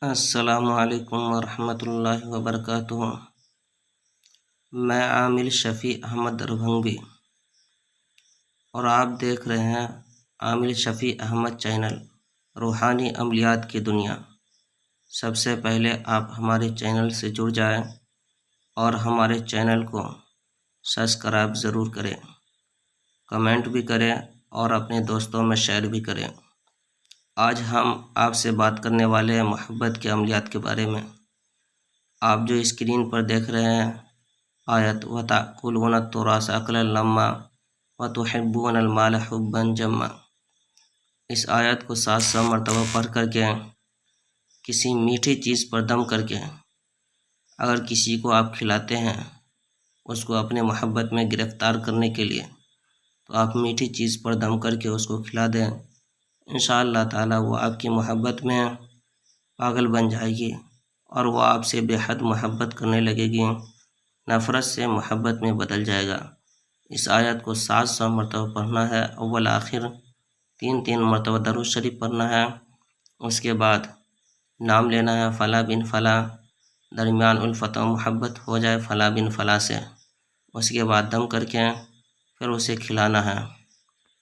السلام علیکم ورحمۃ اللہ وبرکاتہ۔ میں عامل شفیع احمد دربھنگی اور آپ دیکھ رہے ہیں عامل شفیع احمد چینل روحانی عملیات کی دنیا۔ سب سے پہلے آپ ہمارے چینل سے جڑ جائیں اور ہمارے چینل کو سبسکرائب ضرور کریں، کمنٹ بھی کریں اور اپنے دوستوں میں شیئر بھی کریں۔ آج ہم آپ سے بات کرنے والے ہیں محبت کے عملیات کے بارے میں۔ آپ جو اسکرین پر دیکھ رہے ہیں آیت وَتَأْكُلُونَ التُّرَاثَ أَكْلًا لَمًّا وَتُحِبُّونَ الْمَالَ حُبًّا جَمًّا، اس آیت کو 700 مرتبہ پڑھ کر کے کسی میٹھی چیز پر دم کر کے اگر کسی کو آپ کھلاتے ہیں اس کو اپنے محبت میں گرفتار کرنے کے لیے، تو آپ میٹھی چیز پر دم کر کے اس کو کھلا دیں، انشاءاللہ تعالی وہ آپ کی محبت میں پاگل بن جائے گی اور وہ آپ سے بے حد محبت کرنے لگے گی، نفرت سے محبت میں بدل جائے گا۔ اس آیت کو 700 مرتبہ پڑھنا ہے، اول آخر 3 مرتبہ درود شریف پڑھنا ہے۔ اس کے بعد نام لینا ہے فلاں بن فلاں، درمیان الفت و محبت ہو جائے فلاں بن فلاں سے، اس کے بعد دم کر کے پھر اسے کھلانا ہے۔